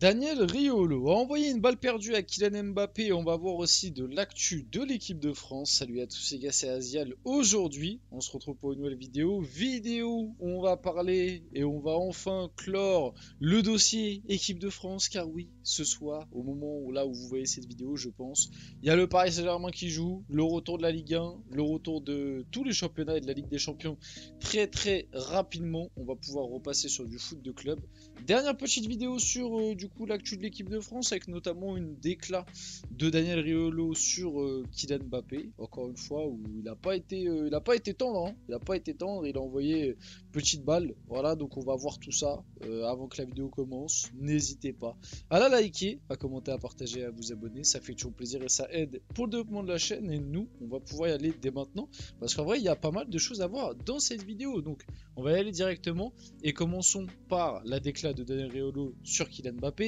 Daniel Riolo a envoyé une balle perdue à Kylian Mbappé et on va voir aussi de l'actu de l'équipe de France. Salut à tous les gars, c'est Azial. Aujourd'hui, on se retrouve pour une nouvelle vidéo où on va parler et on va enfin clore le dossier équipe de France. Car oui, ce soir, au moment où vous voyez cette vidéo, je pense, il y a le Paris Saint-Germain qui joue, le retour de la Ligue 1, le retour de tous les championnats et de la Ligue des Champions très rapidement. On va pouvoir repasser sur du foot de club. Dernière petite vidéo sur du coup l'actu de l'équipe de France avec notamment une déclat de Daniel Riolo sur Kylian Mbappé. Encore une fois où il n'a pas été tendre, hein. Il n'a pas été tendre, il a envoyé petite balle. Voilà, donc on va voir tout ça avant que la vidéo commence. N'hésitez pas à la liker, à commenter, à partager, à vous abonner. Ça fait toujours plaisir et ça aide pour le développement de la chaîne. Et nous, on va pouvoir y aller dès maintenant parce qu'en vrai, il y a pas mal de choses à voir dans cette vidéo. Donc on va y aller directement et commençons par la déclat de Daniel Riolo sur Kylian Mbappé.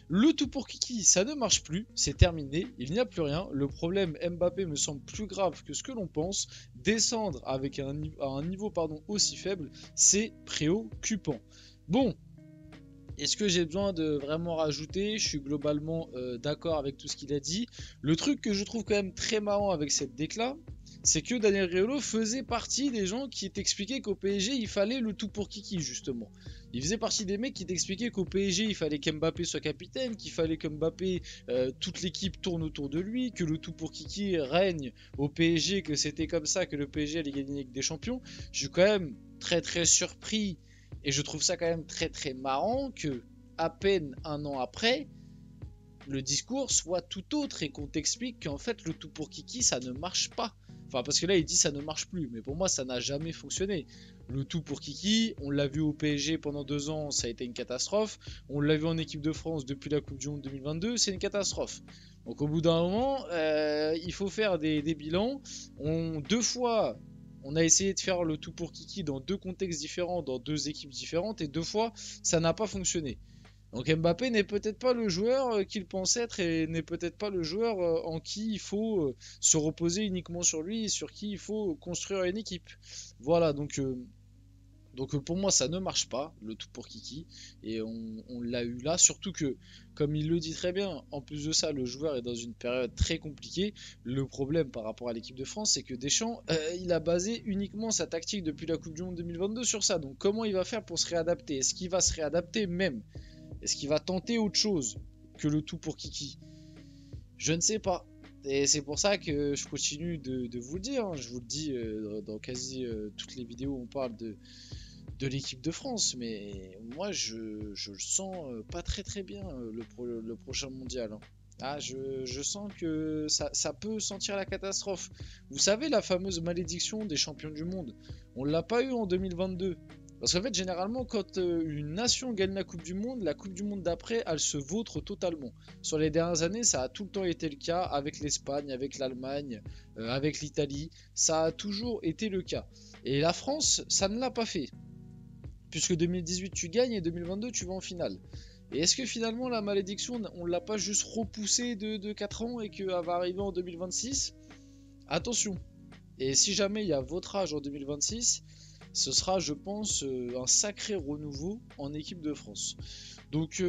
Le tout pour Kiki, ça ne marche plus, c'est terminé, il n'y a plus rien. Le problème Mbappé me semble plus grave que ce que l'on pense. Descendre avec un niveau aussi faible, c'est préoccupant. Bon, est-ce que j'ai besoin de vraiment rajouter? Je suis globalement d'accord avec tout ce qu'il a dit. Le truc que je trouve quand même très marrant avec cette déclat, c'est que Daniel Riolo faisait partie des gens qui t'expliquaient qu'au PSG il fallait le tout pour Kiki justement. Il faisait partie des mecs qui t'expliquaient qu'au PSG il fallait qu'Mbappé soit capitaine, qu'il fallait que Mbappé, toute l'équipe tourne autour de lui, que le tout pour Kiki règne au PSG, que c'était comme ça que le PSG allait gagner avec des champions. Je suis quand même très surpris et je trouve ça quand même très marrant que à peine un an après, le discours soit tout autre et qu'on t'explique qu'en fait le tout pour Kiki ça ne marche pas. Enfin parce que là il dit ça ne marche plus, mais pour moi ça n'a jamais fonctionné. Le tout pour Kiki, on l'a vu au PSG pendant 2 ans, ça a été une catastrophe. On l'a vu en équipe de France depuis la Coupe du Monde 2022, c'est une catastrophe. Donc au bout d'un moment, il faut faire des bilans. Deux fois, on a essayé de faire le tout pour Kiki dans 2 contextes différents, dans 2 équipes différentes, et 2 fois, ça n'a pas fonctionné. Donc Mbappé n'est peut-être pas le joueur qu'il pense être et n'est peut-être pas le joueur en qui il faut se reposer uniquement sur lui et sur qui il faut construire une équipe. Voilà, donc pour moi ça ne marche pas, le tout pour Kiki, et on l'a eu là, surtout que, comme il le dit très bien, en plus de ça, le joueur est dans une période très compliquée. Le problème par rapport à l'équipe de France, c'est que Deschamps, il a basé uniquement sa tactique depuis la Coupe du Monde 2022 sur ça, donc comment il va faire pour se réadapter? Est-ce qu'il va se réadapter même? Est-ce qu'il va tenter autre chose que le tout pour Kiki? Je ne sais pas. Et c'est pour ça que je continue de vous le dire, hein. Je vous le dis dans quasi toutes les vidéos où on parle de l'équipe de France. Mais moi, je le sens pas très bien le prochain mondial, hein. Ah, je sens que ça peut sentir la catastrophe. Vous savez, la fameuse malédiction des champions du monde, on l'a pas eu en 2022. Parce qu'en fait, généralement, quand une nation gagne la Coupe du Monde d'après, elle se vautre totalement. Sur les dernières années, ça a tout le temps été le cas avec l'Espagne, avec l'Allemagne, avec l'Italie. Ça a toujours été le cas. Et la France, ça ne l'a pas fait. Puisque 2018, tu gagnes et 2022, tu vas en finale. Et est-ce que finalement, la malédiction, on ne l'a pas juste repoussée de 4 ans et qu'elle va arriver en 2026? Attention. Et si jamais il y a votre âge en 2026, ce sera, je pense, un sacré renouveau en équipe de France. Donc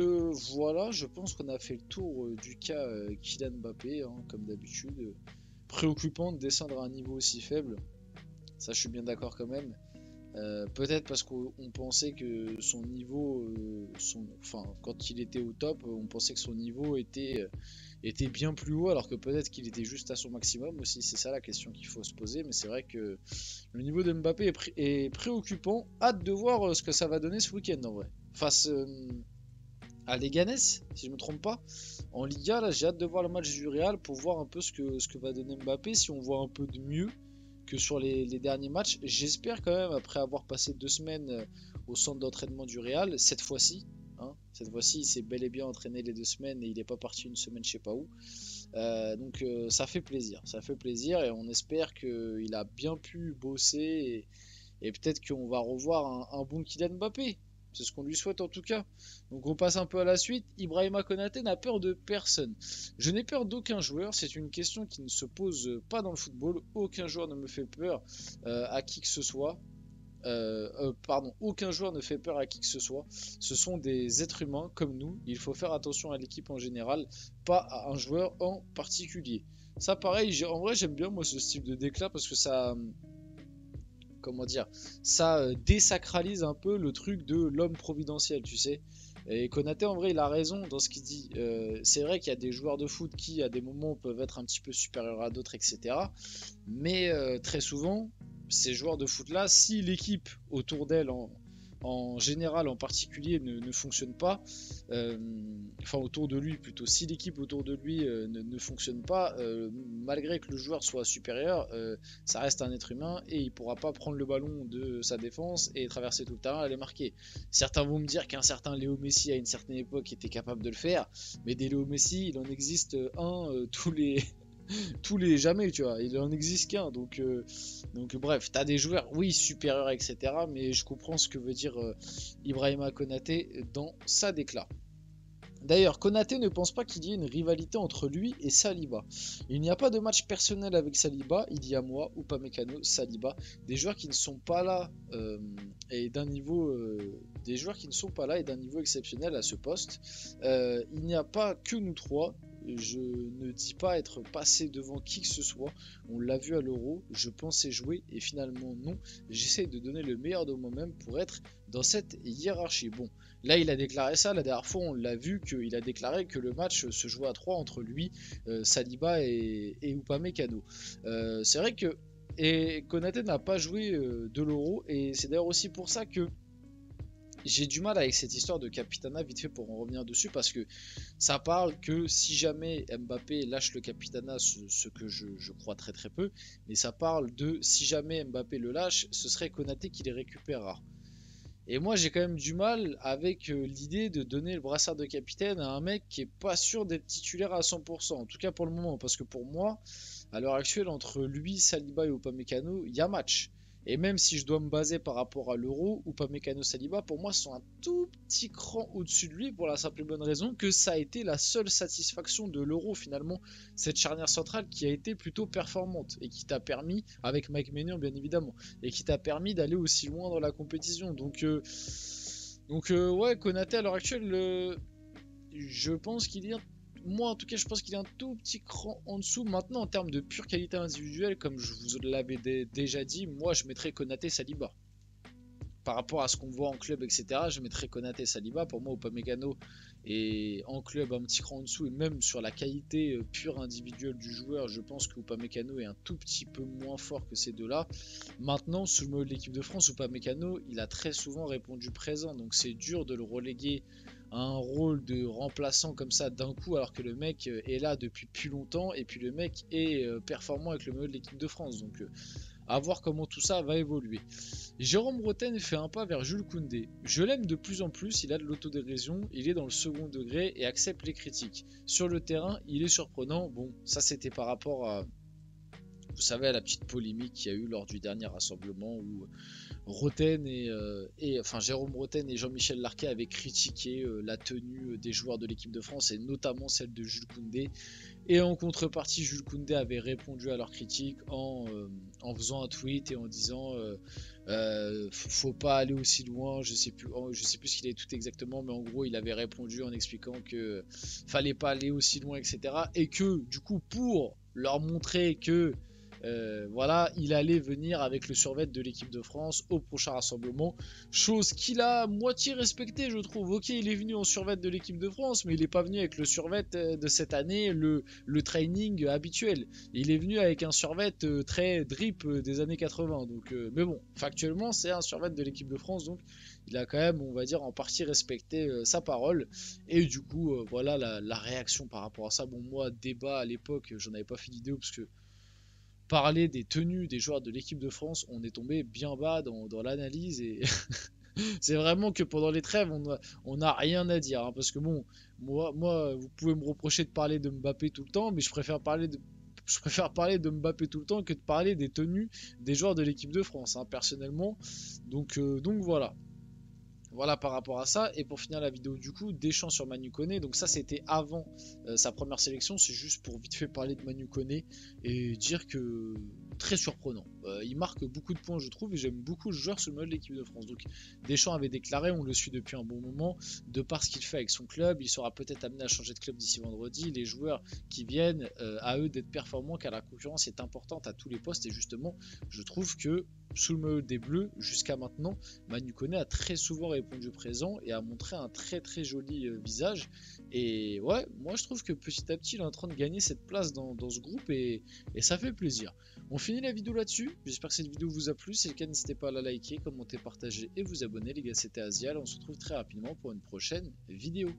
voilà, je pense qu'on a fait le tour du cas Kylian Mbappé, hein, comme d'habitude. Préoccupant de descendre à un niveau aussi faible. Ça, je suis bien d'accord quand même. Peut-être parce qu'on pensait que son niveau, enfin, quand il était au top, on pensait que son niveau était bien plus haut, alors que peut-être qu'il était juste à son maximum aussi. C'est ça la question qu'il faut se poser. Mais c'est vrai que le niveau de Mbappé est préoccupant. Hâte de voir ce que ça va donner ce week-end en vrai. Face à Leganés, si je me trompe pas. En Liga, là, j'ai hâte de voir le match du Real pour voir un peu ce que va donner Mbappé. Si on voit un peu de mieux que sur les derniers matchs. J'espère quand même, après avoir passé 2 semaines au centre d'entraînement du Real, cette fois-ci, hein, cette fois-ci, il s'est bel et bien entraîné les 2 semaines et il n'est pas parti une semaine je sais pas où. Donc ça fait plaisir et on espère qu'il a bien pu bosser et peut-être qu'on va revoir un bon Kylian Mbappé. C'est ce qu'on lui souhaite en tout cas. Donc on passe un peu à la suite. Ibrahima Konaté n'a peur de personne. Je n'ai peur d'aucun joueur. C'est une question qui ne se pose pas dans le football. Aucun joueur ne me fait peur à qui que ce soit. pardon, aucun joueur ne fait peur à qui que ce soit. Ce sont des êtres humains comme nous. Il faut faire attention à l'équipe en général, pas à un joueur en particulier. Ça, pareil, en vrai, j'aime bien moi ce style de déclat parce que ça, comment dire, ça désacralise un peu le truc de l'homme providentiel, tu sais. Et Konaté, en vrai, il a raison dans ce qu'il dit. C'est vrai qu'il y a des joueurs de foot qui, à des moments, peuvent être un petit peu supérieurs à d'autres, etc. Mais très souvent, ces joueurs de foot-là, si l'équipe autour d'elle, en général, en particulier, ne fonctionne pas, enfin autour de lui plutôt, si l'équipe autour de lui ne fonctionne pas, malgré que le joueur soit supérieur, ça reste un être humain et il pourra pas prendre le ballon de sa défense et traverser tout le terrain et aller marquer. Certains vont me dire qu'un certain Léo Messi à une certaine époque était capable de le faire, mais des Léo Messi, il en existe un tous les jamais, tu vois, il en existe qu'un, donc bref, t'as des joueurs, oui, supérieurs, etc., mais je comprends ce que veut dire Ibrahima Konaté dans sa déclat. D'ailleurs, Konaté ne pense pas qu'il y ait une rivalité entre lui et Saliba. Il n'y a pas de match personnel avec Saliba, il y a moi, Upamecano, Saliba, des joueurs qui ne sont pas là et d'un niveau, des joueurs qui ne sont pas là et d'un niveau exceptionnel à ce poste. Il n'y a pas que nous trois. Je ne dis pas être passé devant qui que ce soit. On l'a vu à l'Euro, je pensais jouer et finalement non. J'essaie de donner le meilleur de moi-même pour être dans cette hiérarchie. Bon, là il a déclaré ça, la dernière fois on l'a vu qu'il a déclaré que le match se jouait à 3 entre lui, Saliba et Upamecano. C'est vrai que Konaté n'a pas joué de l'Euro et c'est d'ailleurs aussi pour ça que j'ai du mal avec cette histoire de Capitana, vite fait pour en revenir dessus, parce que ça parle que si jamais Mbappé lâche le Capitana, ce que je crois très très peu, mais ça parle de si jamais Mbappé le lâche, ce serait Konaté qui les récupérera. Et moi j'ai quand même du mal avec l'idée de donner le brassard de capitaine à un mec qui est pas sûr d'être titulaire à 100%, en tout cas pour le moment, parce que pour moi, à l'heure actuelle, entre lui, Saliba et Upamecano, il y a match. Et même si je dois me baser par rapport à l'Euro, Upamecano, Saliba, pour moi, sont un tout petit cran au-dessus de lui pour la simple et bonne raison que ça a été la seule satisfaction de l'Euro finalement, cette charnière centrale qui a été plutôt performante et qui t'a permis, avec Mike Maignan bien évidemment, et qui t'a permis d'aller aussi loin dans la compétition. Donc ouais, Konaté à l'heure actuelle, je pense qu'il est moi en tout cas je pense qu'il est un tout petit cran en dessous. Maintenant en termes de pure qualité individuelle, comme je vous l'avais déjà dit, moi je mettrais Konaté Saliba. Par rapport à ce qu'on voit en club, etc., je mettrais Konaté Saliba. Pour moi, Upamecano est en club un petit cran en dessous. Et même sur la qualité pure individuelle du joueur, je pense que Upamecano est un tout petit peu moins fort que ces deux-là. Maintenant, sous le mot de l'équipe de France, Upamecano, il a très souvent répondu présent. Donc c'est dur de le reléguer à un rôle de remplaçant comme ça d'un coup, alors que le mec est là depuis plus longtemps. Et puis le mec est performant avec le maillot de l'équipe de France. Donc à voir comment tout ça va évoluer. Jérôme Roten fait un pas vers Jules Koundé. Je l'aime de plus en plus, il a de l'autodérision, il est dans le second degré et accepte les critiques. Sur le terrain, il est surprenant. Bon, ça c'était par rapport à, vous savez, à la petite polémique qu'il y a eu lors du dernier rassemblement où enfin Jérôme Roten et Jean-Michel Larquet avaient critiqué la tenue des joueurs de l'équipe de France et notamment celle de Jules Koundé. Et en contrepartie, Jules Koundé avait répondu à leurs critiques en faisant un tweet et en disant faut pas aller aussi loin. Je sais plus ce qu'il est tout exactement, mais en gros, il avait répondu en expliquant que fallait pas aller aussi loin, etc. Et que du coup, pour leur montrer que voilà, il allait venir avec le survêt de l'équipe de France au prochain rassemblement, chose qu'il a moitié respectée, je trouve. Ok, il est venu en survêt de l'équipe de France, mais il n'est pas venu avec le survêt de cette année, le training habituel. Il est venu avec un survêt très drip des années 80. Donc, mais bon, factuellement, c'est un survêt de l'équipe de France, donc il a quand même, on va dire, en partie respecté sa parole. Et du coup, voilà la réaction par rapport à ça. Bon, moi, débat à l'époque, j'en avais pas fait d'idée parce que parler des tenues des joueurs de l'équipe de France, on est tombé bien bas dans l'analyse et c'est vraiment que pendant les trêves, on a rien à dire. Hein, parce que bon, moi, vous pouvez me reprocher de parler de Mbappé tout le temps, mais je préfère parler de Mbappé tout le temps que de parler des tenues des joueurs de l'équipe de France, hein, personnellement. Donc voilà. Voilà par rapport à ça. Et pour finir la vidéo du coup, Deschamps sur Manu Koné. Donc ça c'était avant sa première sélection. C'est juste pour vite fait parler de Manu Koné et dire que très surprenant. Il marque beaucoup de points, je trouve, et j'aime beaucoup le joueur sur le mode de l'équipe de France. Donc Deschamps avait déclaré, on le suit depuis un bon moment, de par ce qu'il fait avec son club, il sera peut-être amené à changer de club d'ici vendredi. Les joueurs qui viennent, à eux d'être performants, car la concurrence est importante à tous les postes. Et justement, je trouve que sous le maillot des Bleus, jusqu'à maintenant, Manu Koné a très souvent répondu présent et a montré un très très joli visage. Et ouais, moi je trouve que petit à petit, il est en train de gagner cette place dans ce groupe et ça fait plaisir. On finit la vidéo là-dessus. J'espère que cette vidéo vous a plu. Si c'est le cas, n'hésitez pas à la liker, commenter, partager et vous abonner. Les gars, c'était Azial. On se retrouve très rapidement pour une prochaine vidéo.